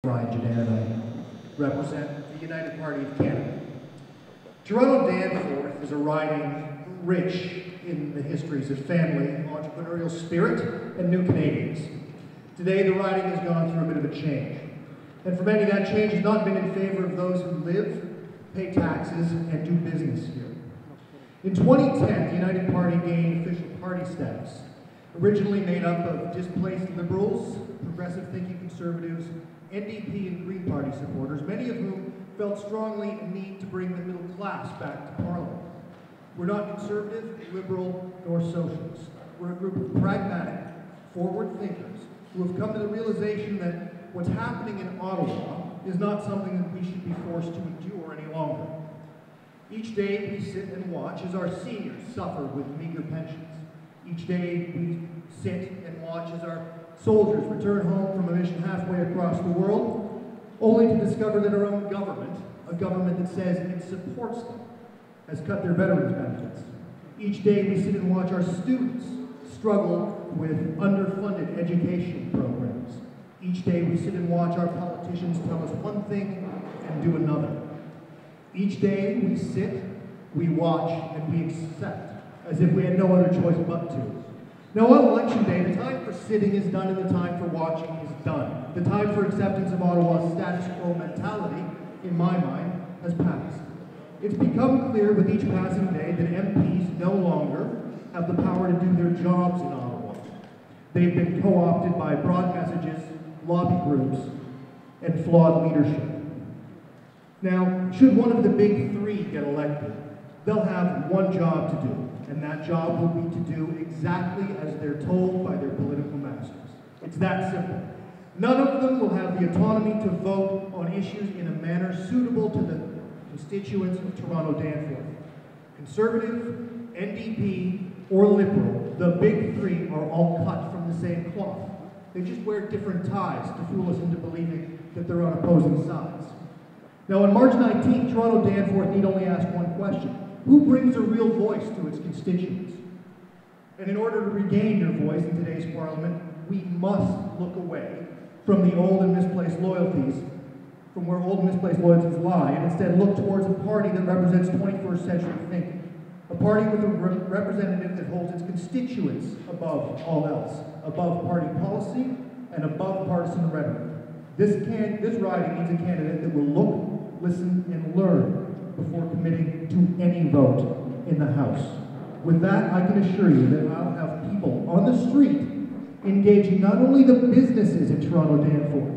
And I represent the United Party of Canada. Toronto-Danforth is a riding rich in the histories of family, entrepreneurial spirit, and new Canadians. Today, the riding has gone through a bit of a change. And for many, that change has not been in favor of those who live, pay taxes, and do business here. In 2010, the United Party gained official party status, originally made up of displaced Liberals, progressive thinking Conservatives, NDP and Green Party supporters, many of whom felt strongly a need to bring the middle class back to Parliament. We're not conservative, liberal, nor socialist. We're a group of pragmatic, forward thinkers who have come to the realization that what's happening in Ottawa is not something that we should be forced to endure any longer. Each day we sit and watch as our seniors suffer with meager pensions. Each day we sit and watch as our soldiers return home from a mission halfway across the world, only to discover that our own government, a government that says it supports them, has cut their veterans' benefits. Each day we sit and watch our students struggle with underfunded education programs. Each day we sit and watch our politicians tell us one thing and do another. Each day we sit, we watch, and we accept, as if we had no other choice but to. Now on election day, the time for sitting is done and the time for watching is done. The time for acceptance of Ottawa's status quo mentality, in my mind, has passed. It's become clear with each passing day that MPs no longer have the power to do their jobs in Ottawa. They've been co-opted by broad messages, lobby groups, and flawed leadership. Now, should one of the big three get elected, they'll have one job to do, and that job will be to do exactly as they're told by their political masters. It's that simple. None of them will have the autonomy to vote on issues in a manner suitable to the constituents of Toronto-Danforth. Conservative, NDP, or Liberal, the big three are all cut from the same cloth. They just wear different ties to fool us into believing that they're on opposing sides. Now on March 19th, Toronto-Danforth need only ask one question. Who brings a real voice to its constituents? And in order to regain your voice in today's Parliament, we must look away from the old and misplaced loyalties, from where old and misplaced loyalties lie, and instead look towards a party that represents 21st century thinking. A party with a representative that holds its constituents above all else, above party policy and above partisan rhetoric. This riding needs a candidate that will look, listen, and learn before committing to any vote in the House. With that, I can assure you that I'll have people on the street engaging not only the businesses in Toronto-Danforth,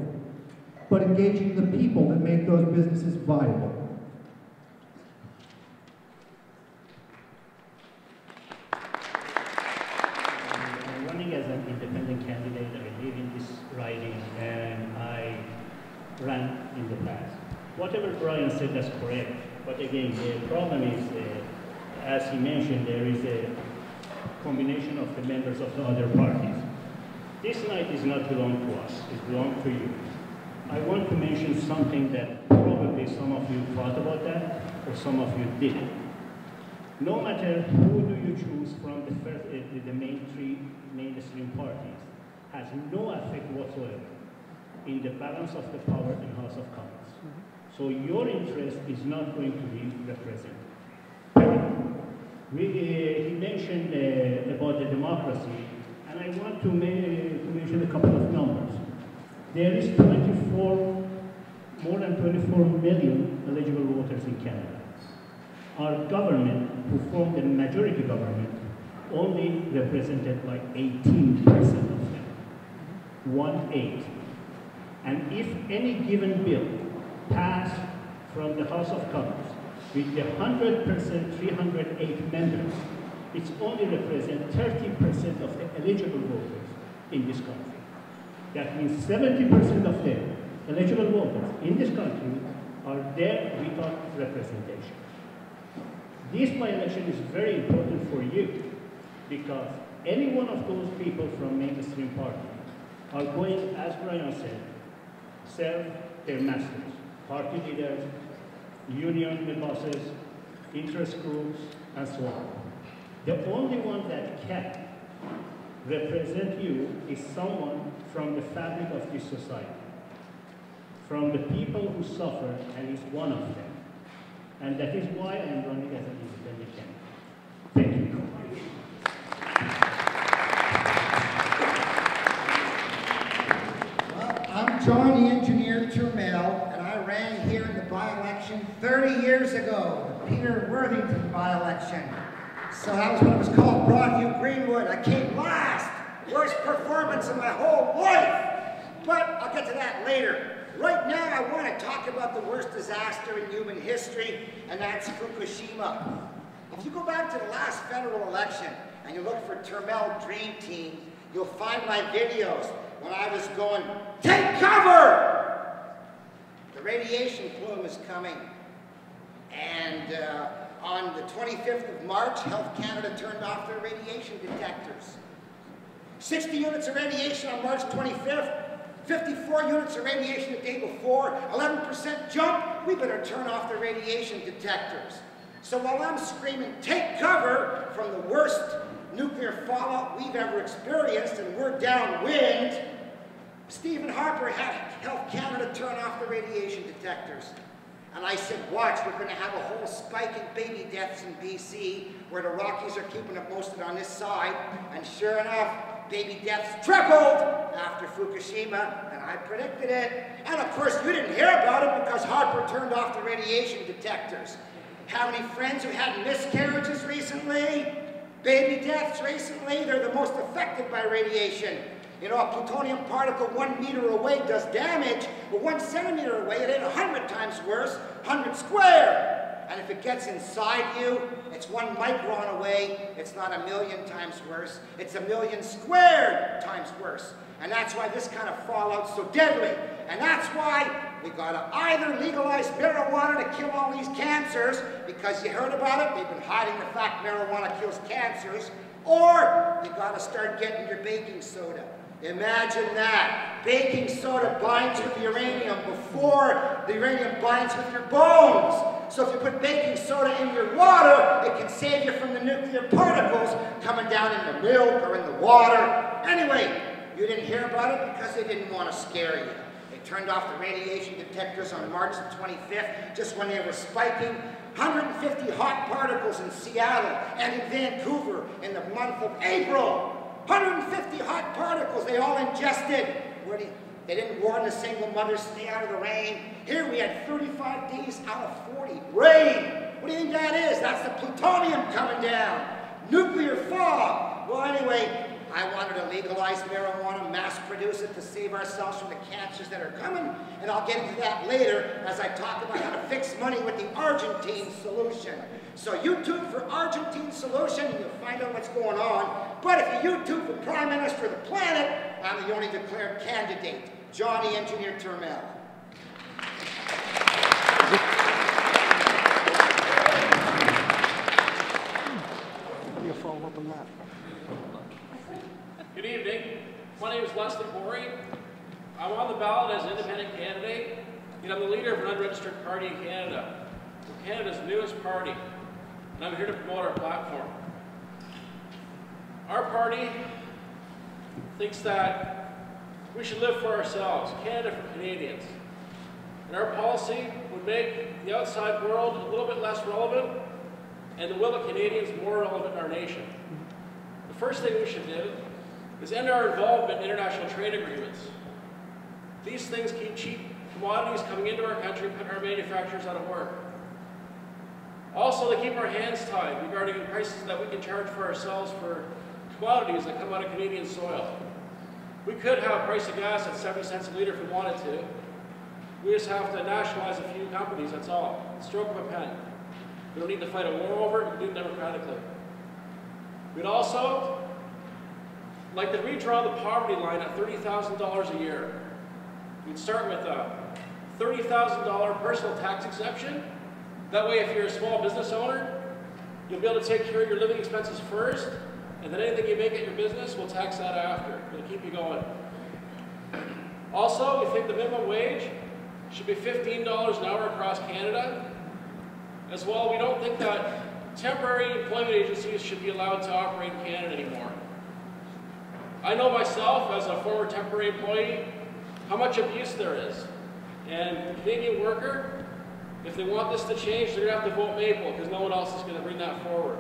but engaging the people that make those businesses viable. I'm running as an independent candidate. I live in this riding, and I ran in the past. Whatever Brian said, that's correct. But again, the problem is, as he mentioned, there is a combination of the members of the other parties. This night is not belong to us, it belongs to you. I want to mention something that probably some of you thought about that, or some of you didn't. No matter who do you choose from the main three mainstream parties, has no effect whatsoever in the balance of the power in House of Commons. So your interest is not going to be represented. He mentioned about the democracy, and I want to mention a couple of numbers. There is more than 24 million eligible voters in Canada. Our government, who formed the majority government, only represented by 18% of them. 1/8. And if any given bill passed from the House of Commons with the 100% 308 members, it only represents 30% of the eligible voters in this country. That means 70% of the eligible voters in this country are there without representation. This by-election is very important for you because any one of those people from mainstream party are going, as Brian said, serve their masters, party leaders, union bosses, interest groups, and so on. The only one that can represent you is someone from the fabric of this society. from the people who suffer, and he's one of them. And that is why I am running as an independent candidate. Thank you. Well, I'm John the Engineer Turmel, and I ran here in the by-election 30 years ago, the Peter Worthington by-election. So that was when it was called Broadview Greenwood. I came last. Worst performance of my whole life. But I'll get to that later. Right now, I want to talk about the worst disaster in human history, and that's Fukushima. If you go back to the last federal election and you look for Turmel Dream Team, you'll find my videos when I was going, take cover! The radiation plume is coming. And on the 25th of March, Health Canada turned off their radiation detectors. 60 units of radiation on March 25th, 54 units of radiation the day before, 11% jump. We better turn off the radiation detectors. So while I'm screaming, take cover from the worst nuclear fallout we've ever experienced, and we're downwind, Stephen Harper had Health Canada turn off the radiation detectors. And I said, watch, we're going to have a whole spike in baby deaths in BC, where the Rockies are keeping up most of it on this side. And sure enough, baby deaths tripled after Fukushima, and I predicted it. And of course, you didn't hear about it because Harper turned off the radiation detectors. Have any friends who had miscarriages recently? Baby deaths recently? They're the most affected by radiation. You know, a plutonium particle 1 meter away does damage, but 1 centimeter away, it ain't 100 times worse, 100 square. And if it gets inside you, it's 1 micron away, it's not 1,000,000 times worse, it's 1,000,000 squared times worse. And that's why this kind of fallout's so deadly. And that's why we gotta either legalize marijuana to kill all these cancers, because you heard about it, they've been hiding the fact marijuana kills cancers, or you gotta start getting your baking soda. Imagine that. Baking soda binds with the uranium before the uranium binds with your bones. So if you put baking soda in your water, it can save you from the nuclear particles coming down in the milk or in the water. Anyway, you didn't hear about it because they didn't want to scare you. They turned off the radiation detectors on March the 25th, just when they were spiking 150 hot particles in Seattle and in Vancouver in the month of April. 150 hot particles they all ingested. They didn't warn the single mothers, stay out of the rain. Here we had 35 days out of 40 rain. What do you think that is? That's the plutonium coming down. Nuclear fog. Well, anyway, I wanted to legalize marijuana, mass produce it to save ourselves from the cancers that are coming. And I'll get into that later as I talk about how to fix money with the Argentine solution. So YouTube for Argentine solution, and you'll find out what's going on. But if you YouTube for Prime Minister of the planet, I'm the only declared candidate, Johnny Engineer Turmel. You'll follow up on that. Good evening. My name is Leslie Borey. I'm on the ballot as an independent candidate, and I'm the leader of an unregistered party in Canada. We're Canada's newest party, and I'm here to promote our platform. Our party thinks that we should live for ourselves, Canada for Canadians. And our policy would make the outside world a little bit less relevant and the will of Canadians more relevant in our nation. The first thing we should do is end our involvement in international trade agreements. These things keep cheap commodities coming into our country, putting our manufacturers out of work. Also, they keep our hands tied regarding the prices that we can charge for ourselves for commodities that come out of Canadian soil. We could have price of gas at 70 cents a litre if we wanted to. We just have to nationalize a few companies, that's all. Stroke of a pen. We don't need to fight a war over it, we can do it democratically. We'd also like to redraw the poverty line at $30,000 a year. We'd start with a $30,000 personal tax exemption. That way, if you're a small business owner, you'll be able to take care of your living expenses first, and then anything you make at your business, we'll tax that after. It'll keep you going. Also, we think the minimum wage should be $15 an hour across Canada. As well, we don't think that temporary employment agencies should be allowed to operate in Canada anymore. I know myself, as a former temporary employee, how much abuse there is. And the Canadian worker, if they want this to change, they're going to have to vote Maple because no one else is going to bring that forward.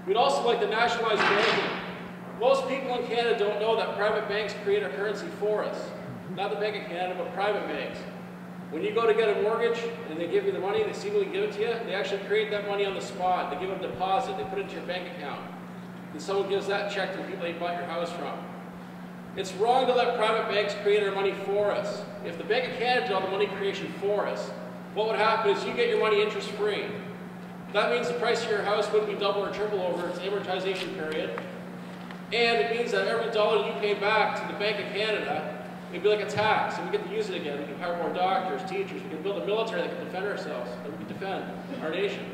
We'd also like to nationalize banking. Most people in Canada don't know that private banks create our currency for us. Not the Bank of Canada, but private banks. When you go to get a mortgage and they give you the money, they secretly give it to you, they actually create that money on the spot. They give a deposit, they put it into your bank account. And someone gives that check to the people you bought your house from. It's wrong to let private banks create our money for us. If the Bank of Canada did all the money creation for us, what would happen is you get your money interest-free. That means the price of your house wouldn't be double or triple over its amortization period. And it means that every dollar you pay back to the Bank of Canada, it'd be like a tax, and we get to use it again. We can hire more doctors, teachers, we can build a military that can defend ourselves, that we can defend our nation.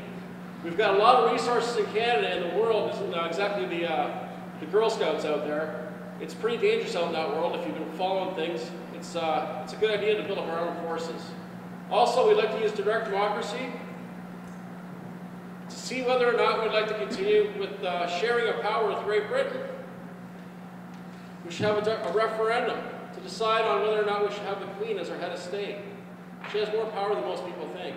We've got a lot of resources in Canada and the world. This is not exactly the Girl Scouts out there. It's pretty dangerous out in that world if you've been following things. It's a good idea to build up our armed forces. Also, we'd like to use direct democracy to see whether or not we'd like to continue with sharing of power with Great Britain. We should have a referendum to decide on whether or not we should have the Queen as our head of state. She has more power than most people think.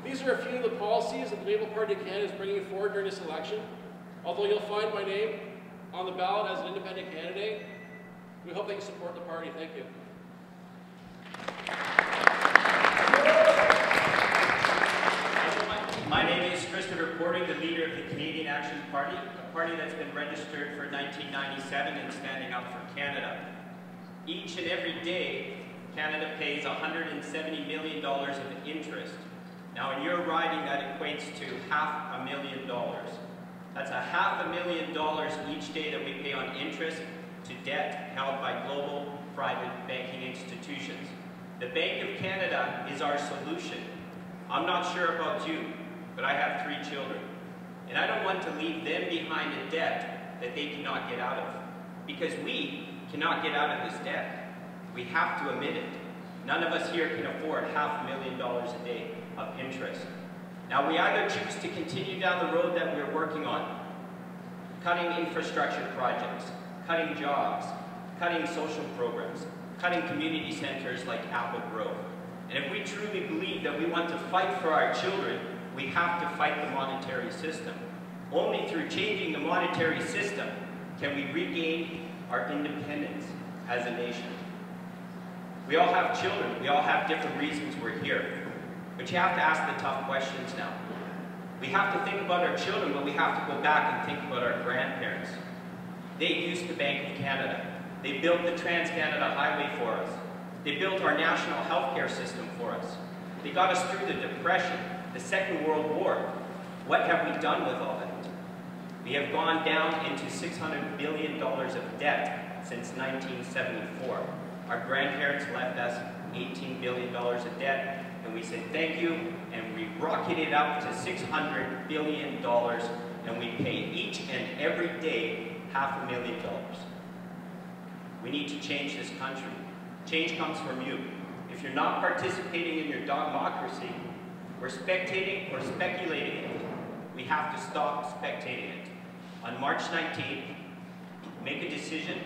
These are a few of the policies that the Maple Party of Canada is bringing forward during this election. Although you'll find my name on the ballot as an independent candidate, we hope that you support the party. Thank you. My name is Christopher Porting, the leader of the Canadian Action Party, a party that's been registered for 1997 and standing up for Canada. Each and every day, Canada pays $170 million of interest. Now, in your riding, that equates to $500,000. That's $500,000 each day that we pay on interest to debt held by global private banking institutions. The Bank of Canada is our solution. I'm not sure about you, but I have 3 children. And I don't want to leave them behind a debt that they cannot get out of. Because we cannot get out of this debt. We have to admit it. None of us here can afford $500,000 a day of interest. Now, we either choose to continue down the road that we're working on, cutting infrastructure projects, cutting jobs, cutting social programs, cutting community centers like Apple Grove. And if we truly believe that we want to fight for our children, we have to fight the monetary system. Only through changing the monetary system can we regain our independence as a nation. We all have children. We all have different reasons we're here. But you have to ask the tough questions now. We have to think about our children, but we have to go back and think about our grandparents. They used the Bank of Canada. They built the Trans-Canada Highway for us. They built our national healthcare system for us. They got us through the Depression, the Second World War. What have we done with all that? We have gone down into $600 billion of debt since 1974. Our grandparents left us $18 billion of debt, and we said thank you, and we rocketed up to $600 billion, and we pay each and every day $500,000. We need to change this country. Change comes from you. If you're not participating in your dogmocracy, we're spectating or speculating it. We have to stop spectating it. On March 19th, make a decision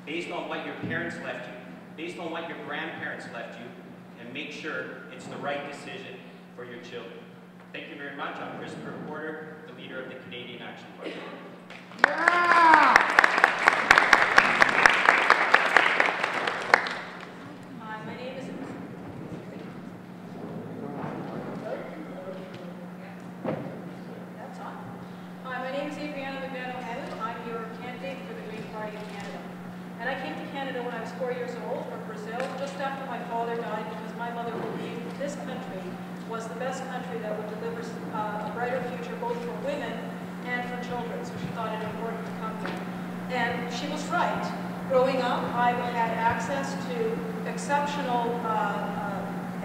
based on what your parents left you, based on what your grandparents left you, and make sure it's the right decision for your children. Thank you very much. I'm Christopher Porter, the leader of the Canadian Action Party. Yeah! Hi, my name is... That's on. Hi, my name is Adriana McMahon-O'Hanlon. I'm your candidate for the Green Party of Canada. And I came to Canada when I was 4 years old from Brazil, just after my father died, because my mother believed this country was the best country that would deliver a brighter future both for women and for children, so she thought it important to come here. And she was right. Growing up, I had access to exceptional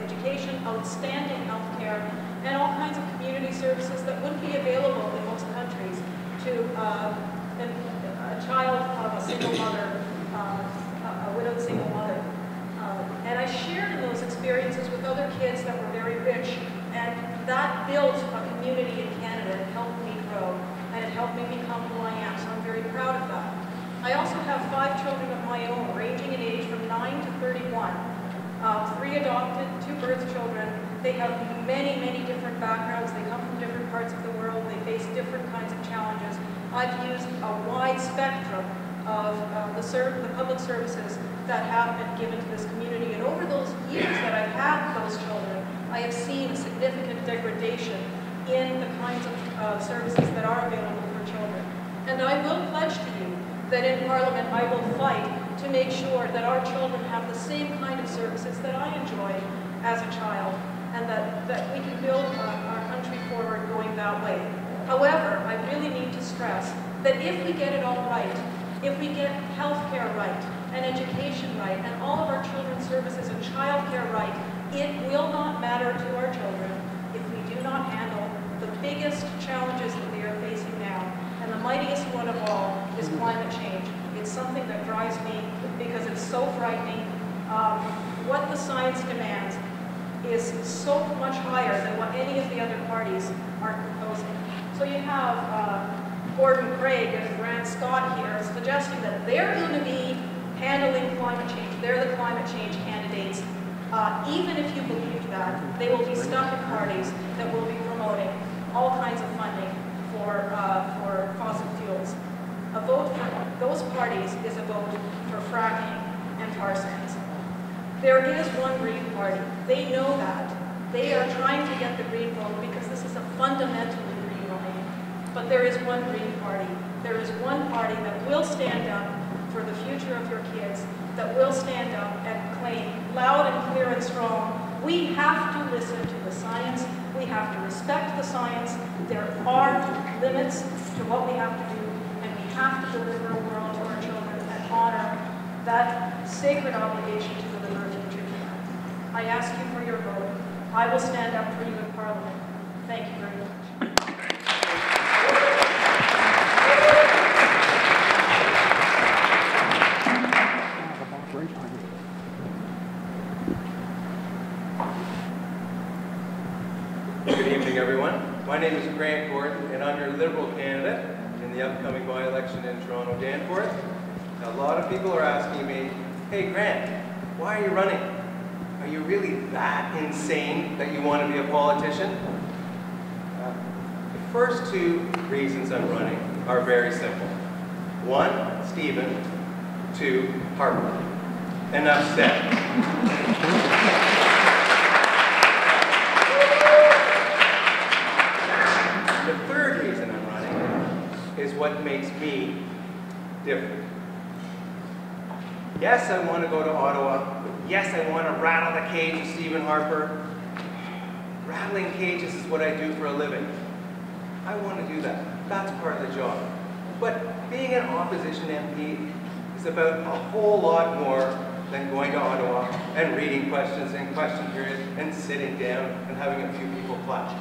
education, outstanding health care, and all kinds of community services that wouldn't be available in most countries to a child of a single mother, a widowed single mother. And I shared in those experiences with other kids that were very rich, and that built a community in Canada. It helped me grow, and it helped me become who I am, so I'm very proud of that. I also have 5 children of my own, ranging in age from 9 to 31, birth children. They have many, many different backgrounds. They come from different parts of the world. They face different kinds of challenges. I've used a wide spectrum of the public services that have been given to this community. And over those years that I've had those children, I have seen a significant degradation in the kinds of services that are available for children. And I will pledge to you that in Parliament I will fight to make sure that our children have the same kind of services that I enjoyed as a child, and that we can build our country forward going that way. However, I really need to stress that if we get it all right, if we get health care right, and education right, and all of our children's services and child care right, it will not matter to our children if we do not handle the biggest challenges that they are facing now. And the mightiest one of all is climate change. It's something that drives me because it's so frightening. What the science demands is so much higher than what any of the other parties are proposing. So you have Gordon Craig and Grant Scott here suggesting that they're going to be handling climate change. They're the climate change candidates. Even if you believe that, they will be stuck in parties that will be promoting all kinds of funding for fossil fuels. A vote for those parties is a vote for fracking and tar sands. There is one Green Party. They know that. They are trying to get the Green vote because this is a fundamentally Green line. But there is one Green Party. There is one party that will stand up for the future of your kids, that will stand up and claim loud and clear and strong, we have to listen to the science, we have to respect the science, there are limits to what we have to do, and we have to deliver a world to our children and honor that sacred obligation to deliver a future to them. I ask you for your vote. I will stand up for you in Parliament. Thank you very much. Good evening, everyone. My name is Grant Gordon, and I'm your Liberal candidate in the upcoming by-election in Toronto-Danforth. Now, a lot of people are asking me, hey, Grant, why are you running? Are you really that insane that you want to be a politician? The first two reasons I'm running are very simple. One, Stephen. Two, Harper. Enough said. The third reason I'm running is what makes me different. Yes, I want to go to Ottawa. Yes, I want to rattle the cage of Stephen Harper. Rattling cages is what I do for a living. I want to do that. That's part of the job. But being an opposition MP is about a whole lot more than going to Ottawa and reading questions in question period and sitting down and having a few people clap.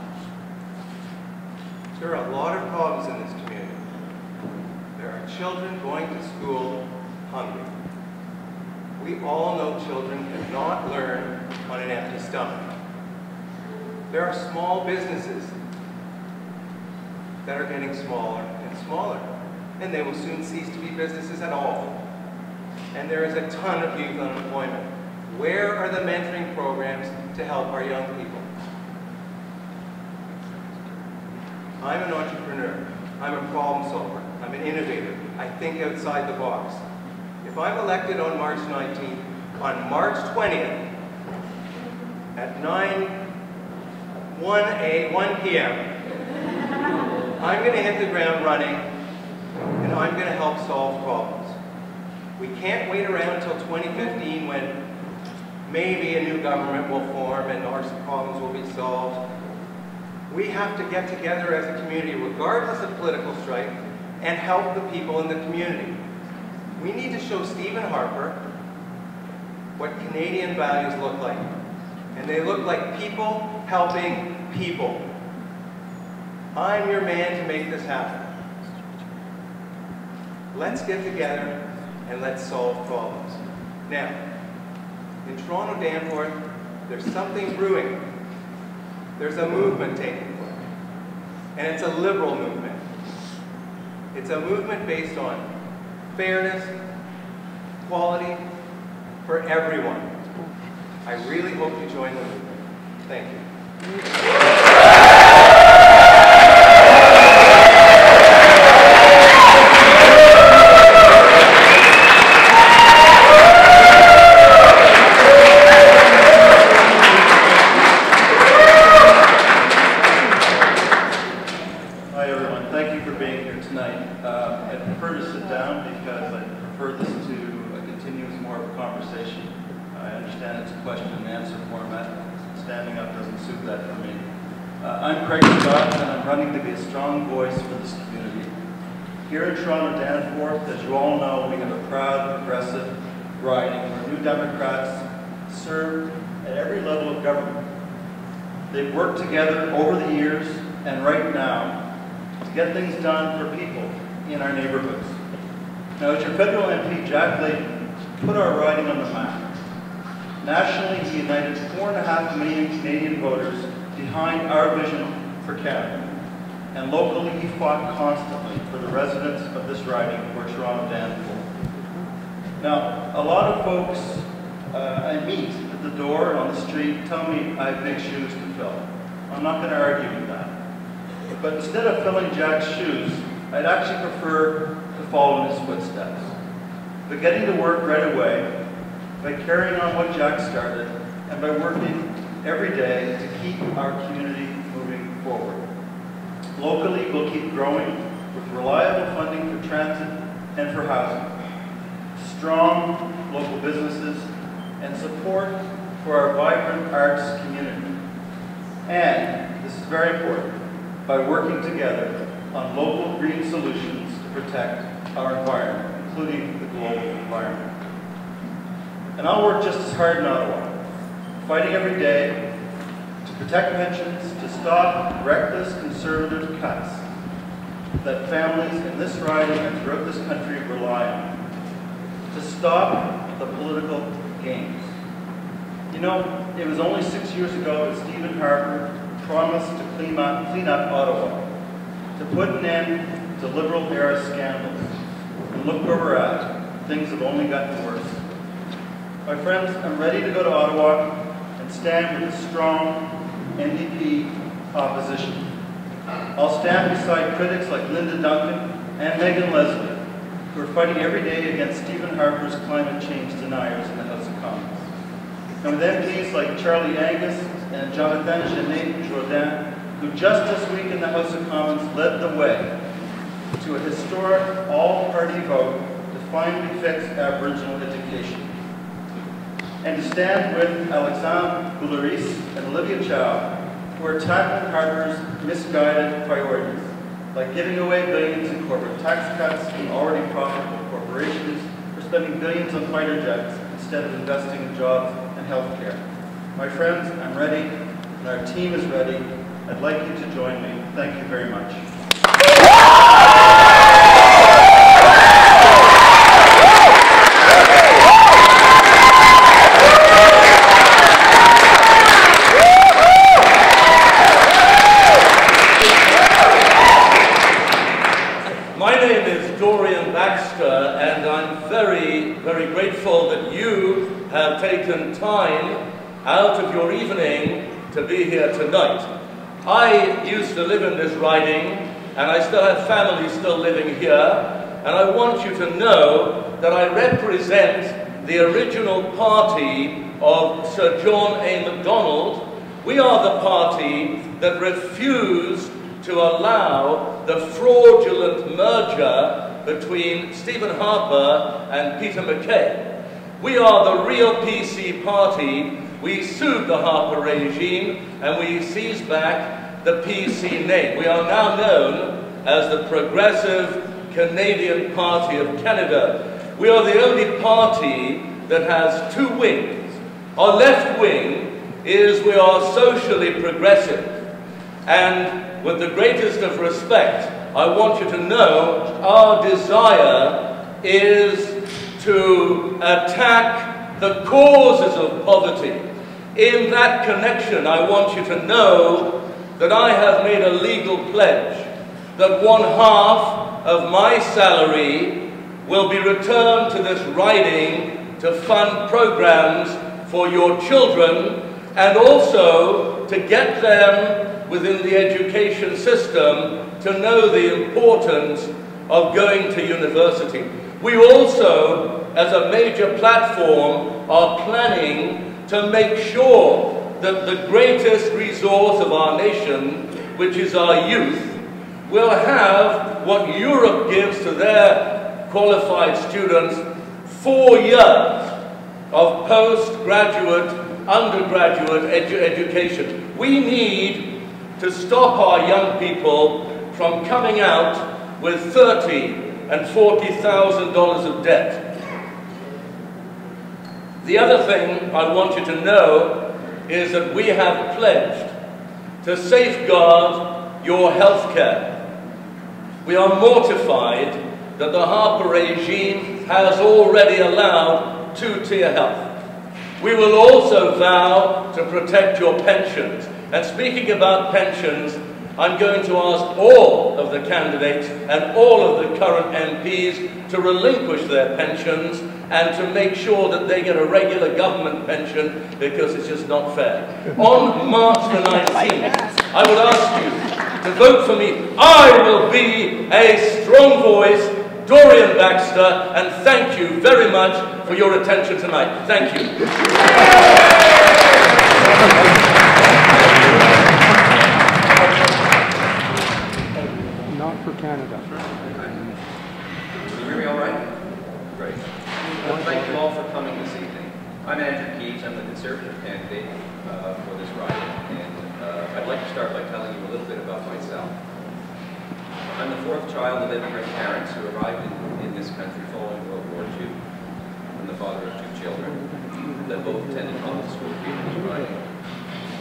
There are a lot of problems in this community. There are children going to school hungry. We all know children cannot learn on an empty stomach. There are small businesses that are getting smaller and smaller, and they will soon cease to be businesses at all. And there is a ton of youth unemployment. Where are the mentoring programs to help our young people? I'm an entrepreneur. I'm a problem solver. I'm an innovator. I think outside the box. If I'm elected on March 19th, on March 20th, at 1 p.m., I'm going to hit the ground running, and I'm going to help solve problems. We can't wait around until 2015 when maybe a new government will form and our problems will be solved. We have to get together as a community, regardless of political strife, and help the people in the community. We need to show Stephen Harper what Canadian values look like. And they look like people helping people. I'm your man to make this happen. Let's get together and let's solve problems. Now, in Toronto-Danforth, there's something brewing. There's a movement taking place. And it's a liberal movement. It's a movement based on fairness, equality for everyone. I really hope you join the movement. Thank you. Hi everyone, thank you for being here tonight. I prefer to sit down because I prefer this to a continuous more of a conversation. I understand it's a question and answer format. Standing up doesn't suit that for me. I'm Craig Scott and I'm running to be a strong voice for this community. Here in Toronto-Danforth, as you all know, we have a proud, progressive riding where New Democrats serve at every level of government. They've worked together over the years and right now to get things done for people in our neighborhoods. Now, as your federal MP, Jack Layton, put our riding on the map. Nationally, he united 4.5 million Canadian voters behind our vision for Canada. And locally, he fought constantly for the residents of this riding for Toronto-Danforth. Now, a lot of folks I meet at the door on the street tell me I have big shoes to fill. I'm not going to argue with that. But instead of filling Jack's shoes, I'd actually prefer to follow in his footsteps. But getting to work right away, by carrying on what Jack started, and by working every day to keep our community moving forward. Locally, we'll keep growing with reliable funding for transit and for housing, strong local businesses, and support for our vibrant arts community. And, this is very important, by working together on local green solutions to protect our environment, including the global environment. And I'll work just as hard in Ottawa, fighting every day to protect pensions, to stop reckless conservative cuts that families in this riding and throughout this country rely on, to stop the political games. You know, it was only 6 years ago that Stephen Harper promised to clean up Ottawa, to put an end to Liberal-era scandals. And look where we're at. Things have only gotten worse. My friends, I'm ready to go to Ottawa and stand with a strong NDP opposition. I'll stand beside critics like Linda Duncan and Megan Leslie, who are fighting every day against Stephen Harper's climate change deniers in the House of Commons. And with MPs like Charlie Angus and Jonathan Genet Jourdain, who just this week in the House of Commons led the way to a historic all-party vote to finally fix Aboriginal education. And to stand with Alexandre Boularice and Olivia Chow, who are tackling Harper's misguided priorities, like giving away billions in corporate tax cuts in already profitable corporations, or spending billions on fighter jets instead of investing in jobs and health care. My friends, I'm ready, and our team is ready. I'd like you to join me. Thank you very much. Very grateful that you have taken time out of your evening to be here tonight. I used to live in this riding, and I still have family still living here, and I want you to know that I represent the original party of Sir John A. Macdonald. We are the party that refused to allow the fraudulent merger between Stephen Harper and Peter MacKay. We are the real PC party. We sued the Harper regime and we seized back the PC name. We are now known as the Progressive Canadian Party of Canada. We are the only party that has two wings. Our left wing is we are socially progressive, and with the greatest of respect, I want you to know our desire is to attack the causes of poverty. In that connection, I want you to know that I have made a legal pledge that 1/2 of my salary will be returned to this riding to fund programs for your children and also to get them within the education system to know the importance of going to university. We also, as a major platform, are planning to make sure that the greatest resource of our nation, which is our youth, will have what Europe gives to their qualified students, 4 years of postgraduate, undergraduate education. We need to stop our young people from coming out with $30,000 and $40,000 of debt. The other thing I want you to know is that we have pledged to safeguard your health care. We are mortified that the Harper regime has already allowed two-tier health. We will also vow to protect your pensions. And speaking about pensions, I'm going to ask all of the candidates and all of the current MPs to relinquish their pensions and to make sure that they get a regular government pension, because it's just not fair. On March the 19th, I would ask you to vote for me. I will be a strong voice, Dorian Baxter, and thank you very much for your attention tonight. Thank you. Not for Canada. Can you hear me all right? Great. Thank you all for coming this evening. I'm Andrew Keeves. I'm the Conservative candidate for this riding, and I'd like to start by telling you a little bit about myself. I'm the fourth child of immigrant parents who arrived in this country following World War II. I'm the father of 2 children that both attended public school here in this riding.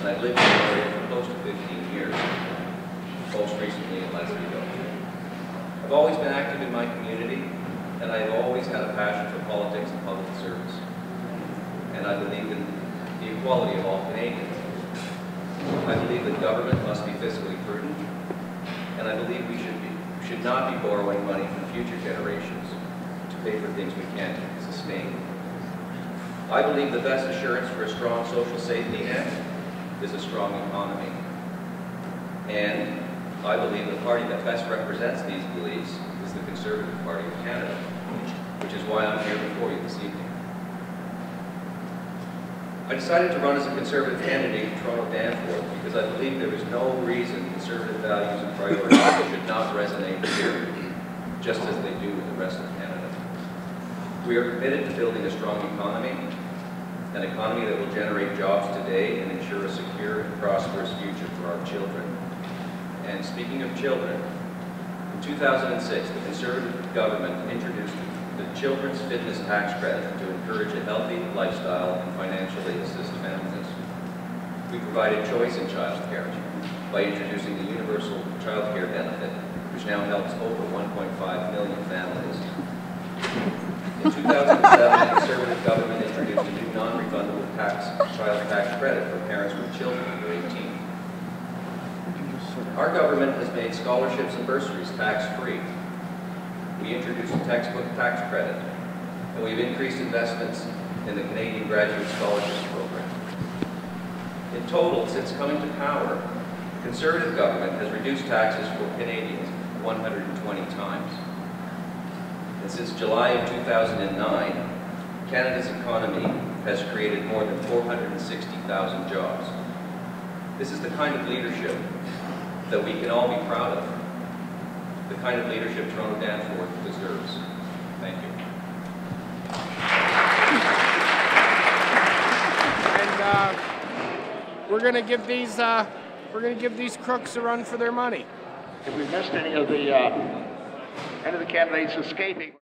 And I've lived in the area for close to 15 years, most recently in Lesbieville. I've always been active in my community, and I've always had a passion for politics and public service. And I believe in the equality of all Canadians. I believe that government must be fiscally prudent, and I believe we should not be borrowing money from future generations to pay for things we can't sustain. I believe the best assurance for a strong social safety net is a strong economy. And I believe the party that best represents these beliefs is the Conservative Party of Canada, which is why I'm here before you this evening. I decided to run as a Conservative candidate in Toronto-Danforth because I believe there is no reason Conservative values and priorities should not resonate here, just as they do in the rest of Canada. We are committed to building a strong economy, an economy that will generate jobs today and ensure a secure and prosperous future for our children. And speaking of children, in 2006, the Conservative government introduced the Children's Fitness Tax Credit to encourage a healthy lifestyle and financially assist families. We provided choice in child care by introducing the Universal Child Care Benefit, which now helps over 1.5 million families. In 2007, the Conservative government introduced a new non-refundable child tax credit for parents with children under 18. Our government has made scholarships and bursaries tax-free. We introduced a textbook tax credit, and we've increased investments in the Canadian Graduate Scholarships Program. In total, since coming to power, the Conservative government has reduced taxes for Canadians 120 times. And since July of 2009, Canada's economy has created more than 460,000 jobs. This is the kind of leadership that we can all be proud of. The kind of leadership Toronto-Danforth deserves. Thank you. And we're going to give these crooks a run for their money. If we missed any of the candidates escaping.